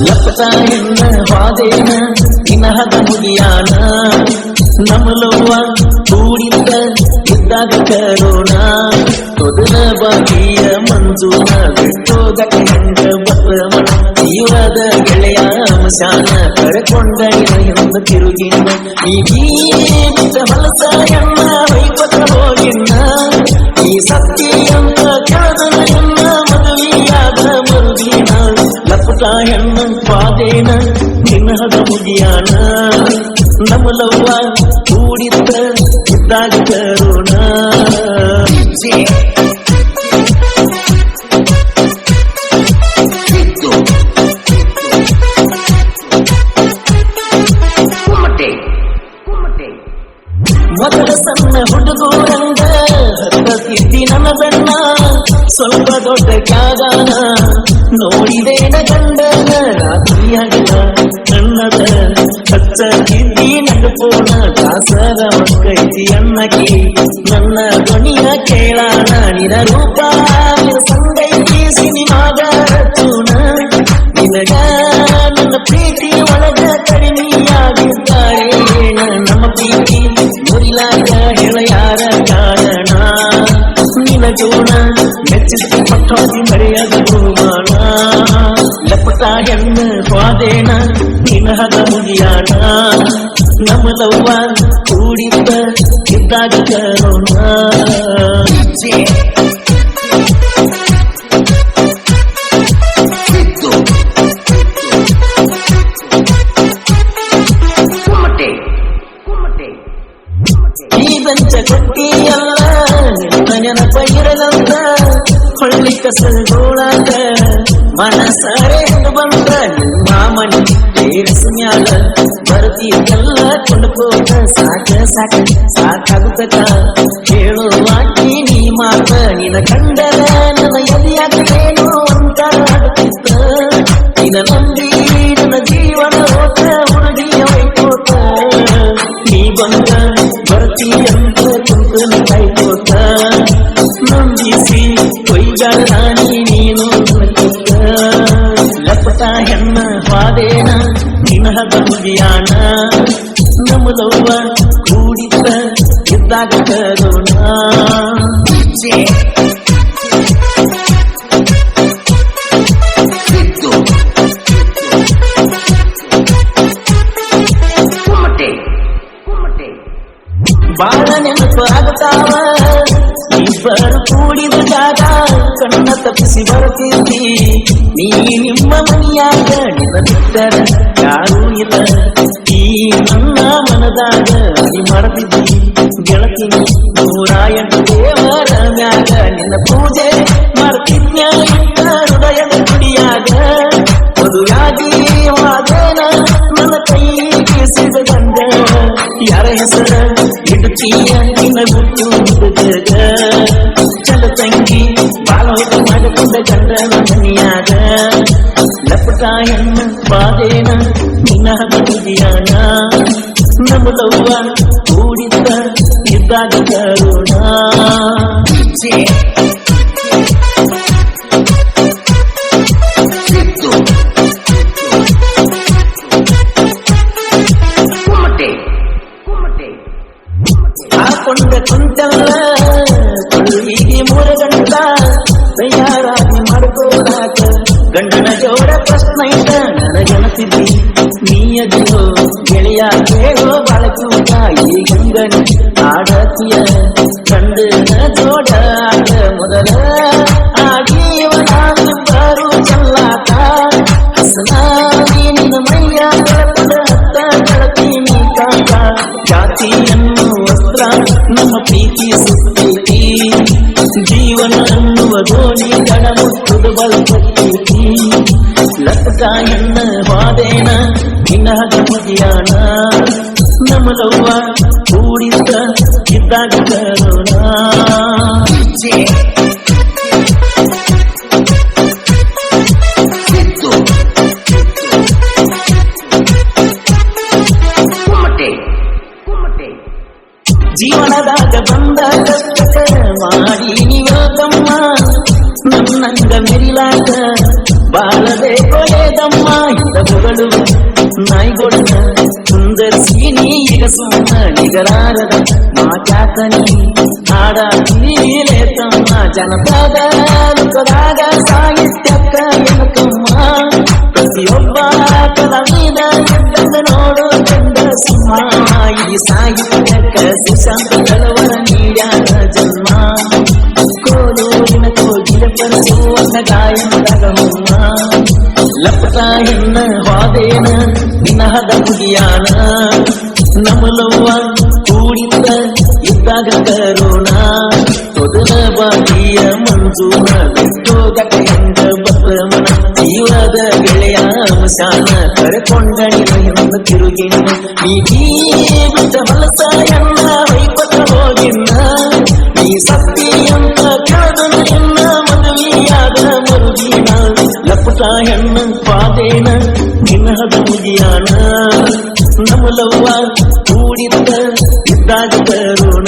ಲಪಟ ಎನ್ನ ವಾದೇನ ದಿನಹದ ಮುಗಿಯಾನ ನಮಲವ್ವ ಕೂಡಿದ್ದ ಇದ್ದಾಗ ಕರೋಣ ತೊದಲ ಬಾಗಿಯ ಮಂಜೂನ ಬಿಟ್ಟೋಗಟ ಹೆಂಗ ಬಸವನ ಜೀವದ ಗೆಳೆಯ ಮಶಾನ ಕರೆಕೊಂಡ ಹಿಂದ ತಿರುಗಿನ ಈ ಬಿಟ್ಟ ಹೊಲಸ ಎನ್ನ ವೈಪತ ಹೋಗಿನ್ನ ಈ ಸತ್ಯ ಅಂತ ಕೆಳದನ ಎನ್ನ ಮದುವೆಯಾದ ಮರುದಿನ ಲಪಟ ಎನ್ನ ವಾದೇನ ದಿನಹದ ಮುಗಿಯಾನ ನಮಲವ್ವ ಕೂಡಿದ್ದ ಇದ್ದಾಗ ಕರೋಣ ಮೊದಲ ಸಣ್ಣ ಹುಡುಗೂರಂಗ ಹತ್ತಿದ್ದಿ ನನ್ನ ಬೆಣ್ಣ ಸ್ವಲ್ಪ ದೊಡ್ಡ ಕ್ಯಾಗಾನ ನೋಡಿದೇನ ಗಂಡನ ರಾತ್ರಿಯಾಗಲ ನನ್ನದ ಹಚ್ಚದಿದ್ದಿ ನಡುಪೋಣ ದಾಸರ ಮಕ್ಕೈತಿ ಅನ್ನಕಿ ನನ್ನ ಧ್ವನಿಯ ಕೇಳಾನ ನಿನ ರೂಪ ಸಂಗೈತಿ ಸಿನಿಮಾದ ಚೂಣ ನಿನಗ ನನ್ನ ಪ್ರೀತಿ ಒಳಗ ಕಡಿಮೆಯಾಗಿದ್ದಾರೆ ನಮ್ಮ ಪ್ರೀತಿ ಮುರಿಲಾಗ ಹೇಳ ಯಾರ ಕಾರಣ ನಿನ ಜೋಣ ಮೆಚ್ಚಿಸಿ ಪಟ್ಟಾದಿ ಮರೆಯದ ಬಹುಮಾನ ಲಪಟ ಹೆಣ್ಣು ಸ್ವಾದೇನ ನಿನಹದ ಮುಗಿಯಾನ ನಮಲವ್ವ ಕೂಡಿದ್ದ ಇದ್ದಾಗ ಕರೋಣ ಈ ಬೆಂಚ ಕೊಟ್ಟಿಯಲ್ಲ ನಿನ್ನ ನೆನಪ ಇರಲಂತ ಹೊಳ್ಳಿ ಕಸಗೋಳಾಗ ಮನಸಾರೆ ಬಂದ ನಿಮ್ಮ ಮನೆ ಮ್ಯಾಲ ಬರ್ತಿದ್ದೆಲ್ಲ ಕೊಂಡ್ಕೋತ ಸಾಕಾಗುತ್ತ ಹೇಳುವಾಕಿ ನೀ ಮಾತ ನಿನ ಕಂಡರ ನನ್ನ ಎದೆಯಾಗೇನು ಅಂತ ಆಡುತ್ತಿತ್ತ ನಿನ ನಂಬಿ ನನ್ನ ಜೀವನ ಹೋತ ಹುಡುಗಿಯ ವೈಕೋತ ನೀ ಬಂದ ಬರ್ತಿ ಅಂತ ಕುಂತನ ಕಾಯ್ಕೋತ ನಂಬಿಸಿ ಕೊಯ್ಯಾಳ ನೀನು ಕೊತ್ತ ಲಪಟ ಹೆಣ್ಣ ವಾದೇನ ನಿನಹದ ಮುಗಿಯಾನ ನಮಲವ್ವ ಕೂಡಿದ್ದ ಇದ್ದಾಗ ಕರೋಣ ಬಾಳ ನೆನಪು ಆಗುತ್ತಾವ ಇಬ್ಬರು ಕೂಡಿದ ಜಾಗ ಕಣ್ಣ ತಪ್ಪಿಸಿ ಬರ್ತಿದ್ದಿ ನೀ ನಿಮ್ಮ ಮನೆಯಾಗ ನಿನ್ನ ಬಿಟ್ಟರ ಯಾರೂ ಇಲ್ಲ ಈ ನನ್ನ ಮನದಾಗ ನೀ ಮಾಡ್ತಿದ್ದಿ ಗೆಳತಿನಿ 108 ದೇವರ ಮ್ಯಾಗ ನಿನ್ನ ಪೂಜೆ ಮಾಡ್ತಿದ್ನ ಹೃದಯದ ಗುಡಿಯಾಗ ಮದುವಾಗಿ ವಾದೇನ ನನ್ನ ಕೈಗೆ ಸಿಗದಂಗ ಯಾರ ಹೆಸರ ಇಡುತ್ತೀಯ ನಿನ್ನ ಗುಟ್ಟು ಮುದುಗ ಚಲ ತಂಗಿ ಬಾಳ ಹೊತ್ತು ಮಾಡಿಕೊಂಡ ಗಂಡನ ಮನೆಯಾಗ ಲಪಟ ಹೆಣ್ಣು ಬಾದೇನ ನಿನ್ನ ಮುಗಿಯಾನ ನಮಲವ್ವ ಕೂಡಿದ್ದ ಇದ್ದಾಗ ಕರೋಣ ಹಾಕೊಂಡ ಕುಂತಲ್ಲ ಹೀಗೆ 3 ಗಂಟ ತಯಾರಾಗಿ ಮಾಡ್ಕೋಲಾಕ ಗಂಡನ ಜೋಡ ಫಸ್ಟ್ ನೈಟ ನನಗನಸಿದ್ದಿ ನೀಯದಿರೋ ಗೆಳೆಯ ಕೇಳೋ ಬಾಳಕೂಟ ಈ ಗಂಗನ ಆಡತಿಯ ಗಂಡನ ಜೋಡ ಆಟ ಮೊದಲ ಆಡಿಯವನಾಗಿಬ್ಬರು ಚೆಲ್ಲಾಟ ಹಸನಾಗಿ ನಿನ್ನ ಮೈಯ ಬೆಳಕದ ಹತ್ತ ಬೆಳತೀನಿ ಕಾಕ ಜಾತಿಯನ್ನು ವಸ್ತ್ರ ನಮ್ಮ ಪ್ರೀತಿ ಸುತ್ತೈತಿ ಜೀವನ ಅನ್ನುವ ಗೋಣಿ ಗಡ ಮುಟ್ಟುದ ಬಲ್ಪತ್ತೈತಿ ಲಪಟ ಎನ್ನ ವಾದೇನ ನಿನಹದ ಮುಗಿಯಾನ ನಮಲವ್ವ ಕೂಡಿದ್ದ ಇದ್ದಾಗ ಕರೋಣ ಜೀವನದಾಗ ಬಂದ ಕಷ್ಟ ಮಾಡಿ ನೀವಮ್ಮ ನನ್ನಂಗ ಮೆರಿಲಾಕ ಬಾಳದೆ ಕೊಲೆ ಬೇಡಮ್ಮ ಇದ್ದವುಗಳು ನಾಯಿಗೊಡನ ಕುಂದರ್ಸಿ ನೀ ಈಗ ಸುಮ್ಮ ನಿಗರಾರದ ಮಾತಾತನಿ ಹಾಡೀಲೇ ತಮ್ಮ ಜನಪದ ಲೋಕದಾಗ ಸಾಹಿತ್ಯಕ್ಕ ಎನಕಮ್ಮ ಪ್ರತಿಯೊಬ್ಬ ಕಲಾವಿದ ಎದ್ದಂಗ ನೋಡು ಚಂದ ಸಿಂಹ ಈ ಸಾಹಿತ್ಯಕ್ಕ ಸುಶಾಂತ ಕಲವರ ನೀಡ್ಯಾನ ಜನ್ಮ ಕೋಲೂರಿನ ಕೋಗಿಲ ಪರಸುವಂತ ಗಾಯನದಾಗ ಹುಮ್ಮ ಲಪಟ ಎನ್ನ ಹಾದೇನ ವಿನಹದ ಮುಗಿಯಾನ ನಮಲವ್ವ ಕೂಡಿಂದ ಇದ್ದಾಗ ಕರೋಣ ಮೊದಲ ಬಾಗಿಯ ಮಂಜೂನ ಬಿಟ್ಟೋಗಟ ಹೆಂಗ ಬಸವನ ಜೀವದ ಗೆಳೆಯ ಮಶಾನ ಕರೆಕೊಂಡಣಿ ಹೆಣ್ಣ ತಿರುಗಿನ ನೀ ಬಿಟ್ಟ ಹೊಲಸ ಎನ್ನ ವೈಪತ ಹೋಗಿನ್ನ ನೀ ಸತ್ತಿ ಅಂತ ಕೇಳದನು ಎನ್ನ ಮದುವೆಯಾದ ಮರುದಿನ ಲಪಟ ಹೆಣ್ಣ ಪಾದೇನ ನಿನ್ನಹದ ಮುಗಿಯಾನ ನಮಲವ್ವ ಕೂಡಿದ್ದ ಇದ್ದಾಗ ಕರೋಣ